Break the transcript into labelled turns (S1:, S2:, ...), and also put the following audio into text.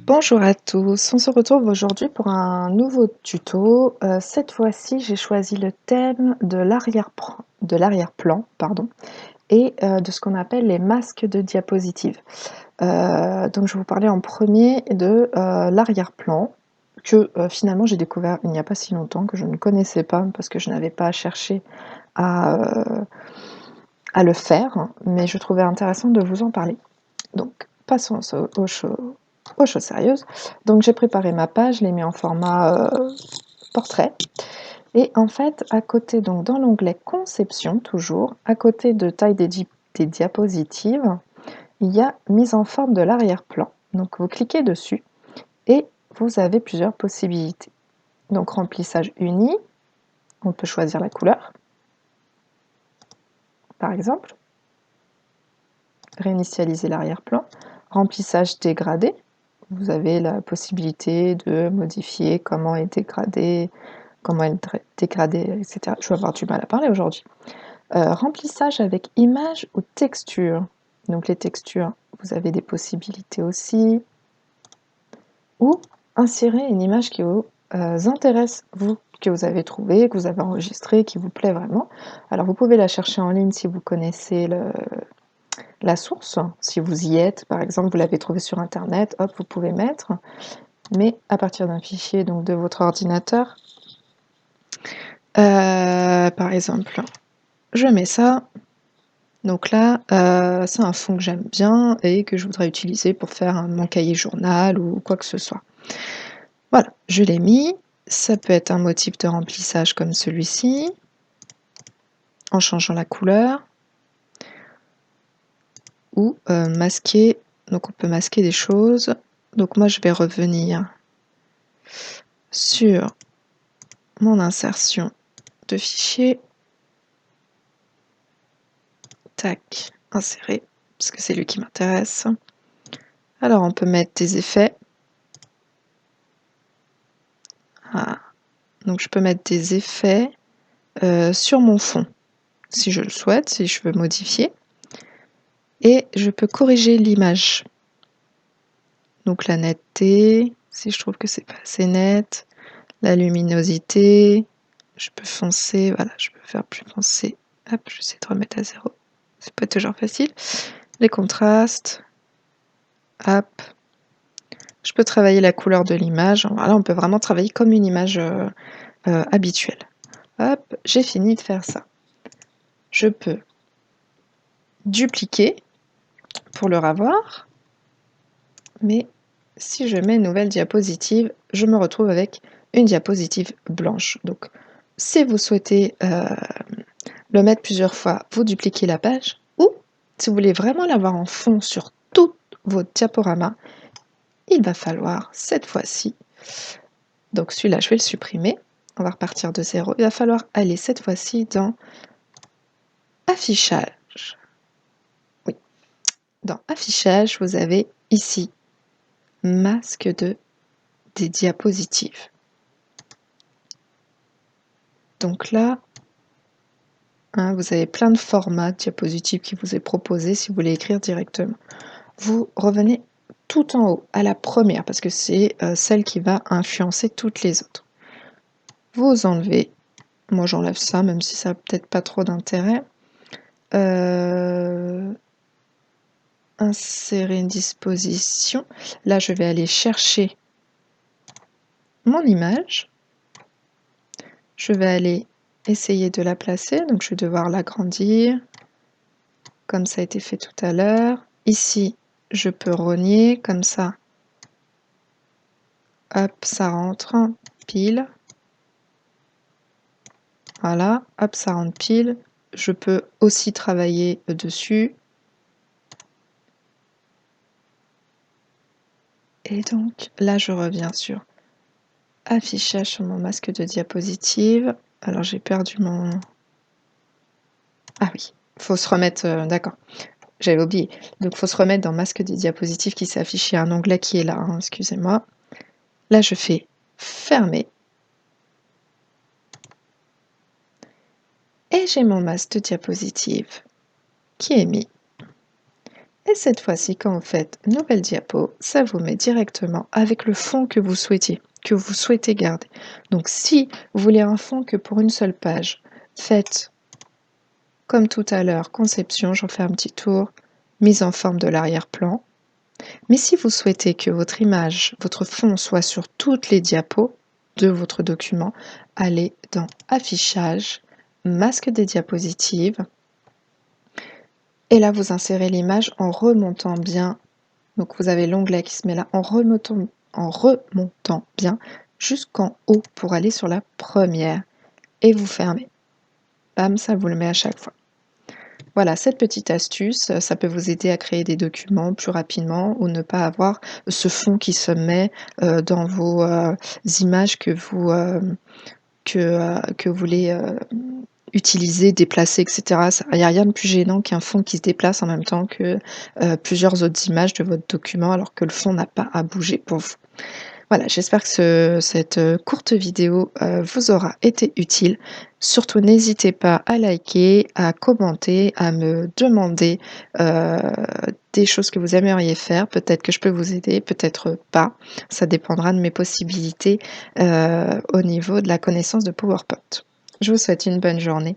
S1: Bonjour à tous, on se retrouve aujourd'hui pour un nouveau tuto. Cette fois-ci, j'ai choisi le thème de l'arrière-plan, pardon, et de ce qu'on appelle les masques de diapositives. Donc je vais vous parler en premier de, l'arrière-plan que, finalement j'ai découvert il n'y a pas si longtemps, que je ne connaissais pas parce que je n'avais pas cherché à, à le faire, mais je trouvais intéressant de vous en parler. Donc passons aux choses sérieuses. Donc j'ai préparé ma page, je l'ai mis en format portrait. Et en fait, à côté, donc dans l'onglet conception, toujours, à côté de taille des diapositives, il y a mise en forme de l'arrière-plan. Donc vous cliquez dessus et vous avez plusieurs possibilités. Donc remplissage uni, on peut choisir la couleur, par exemple, réinitialiser l'arrière-plan, remplissage dégradé, vous avez la possibilité de modifier comment est dégradé, etc. Je vais avoir du mal à parler aujourd'hui. Remplissage avec image ou texture. Donc les textures, vous avez des possibilités aussi. Ou insérer une image qui vous intéresse, vous, que vous avez trouvée, que vous avez enregistrée, qui vous plaît vraiment. Alors vous pouvez la chercher en ligne si vous connaissez la source. Si vous y êtes, par exemple, vous l'avez trouvée sur Internet, hop, vous pouvez mettre. Mais à partir d'un fichier donc, de votre ordinateur, par exemple, je mets ça. Donc là, c'est un fond que j'aime bien et que je voudrais utiliser pour faire mon cahier journal ou quoi que ce soit. Voilà, je l'ai mis. Ça peut être un motif de remplissage comme celui-ci, en changeant la couleur, ou masquer. Donc on peut masquer des choses. Donc moi je vais revenir sur mon insertion de fichier. Tac, insérer, parce que c'est lui qui m'intéresse. Alors on peut mettre des effets. Ah. Donc je peux mettre des effets sur mon fond, si je le souhaite, si je veux modifier. Et je peux corriger l'image. Donc la netteté, si je trouve que c'est pas assez net, la luminosité, je peux foncer, voilà, je peux faire plus foncé. Hop, j'essaie de remettre à 0. C'est pas toujours facile. Les contrastes, hop. Je peux travailler la couleur de l'image. Voilà, on peut vraiment travailler comme une image habituelle. Hop, j'ai fini de faire ça. Je peux dupliquer pour le revoir, mais si je mets une nouvelle diapositive, je me retrouve avec une diapositive blanche. Donc, si vous souhaitez le mettre plusieurs fois, vous dupliquez la page, ou si vous voulez vraiment l'avoir en fond sur tout votre diaporama, il va falloir cette fois-ci, donc celui-là je vais le supprimer, on va repartir de 0, il va falloir aller cette fois-ci dans affichage. Oui, dans affichage, vous avez ici masque des diapositives. Donc là, hein, vous avez plein de formats de diapositives qui vous est proposé si vous voulez écrire directement. Vous revenez tout en haut, à la première, parce que c'est celle qui va influencer toutes les autres. Vous enlevez, moi j'enlève ça, même si ça n'a peut-être pas trop d'intérêt. Insérer une disposition. Là, je vais aller chercher mon image. Je vais aller essayer de la placer, donc je vais devoir l'agrandir, comme ça a été fait tout à l'heure. Ici, je peux rogner, comme ça. Hop, ça rentre, pile. Voilà, hop, ça rentre pile. Je peux aussi travailler dessus. Et donc, là, je reviens sur affichage sur mon masque de diapositive. Alors, j'ai perdu mon... Ah oui, il faut se remettre... D'accord, j'avais oublié. Donc, il faut se remettre dans masque des diapositives qui s'est affiché un onglet qui est là, hein, excusez-moi. Là, je fais fermer. Et j'ai mon masque de diapositive qui est mis. Et cette fois-ci, quand vous faites nouvelle diapo, ça vous met directement avec le fond que vous souhaitez garder. Donc si vous voulez un fond que pour une seule page, faites comme tout à l'heure, conception, j'en fais un petit tour, mise en forme de l'arrière-plan. Mais si vous souhaitez que votre image, votre fond soit sur toutes les diapos de votre document, allez dans Affichage, Masque des diapositives, et là vous insérez l'image en remontant bien. Donc vous avez l'onglet qui se met là en remontant bien jusqu'en haut pour aller sur la première et vous fermez. Bam, ça vous le met à chaque fois. Voilà, cette petite astuce, ça peut vous aider à créer des documents plus rapidement ou ne pas avoir ce fond qui se met, dans vos, images que vous voulez, utiliser, déplacer et cetera. Il y a rien de plus gênant qu'un fond qui se déplace en même temps que, plusieurs autres images de votre document alors que le fond n'a pas à bouger pour vous. Voilà, j'espère que cette courte vidéo vous aura été utile. Surtout, n'hésitez pas à liker, à commenter, à me demander des choses que vous aimeriez faire. Peut-être que je peux vous aider, peut-être pas. Ça dépendra de mes possibilités au niveau de la connaissance de PowerPoint. Je vous souhaite une bonne journée.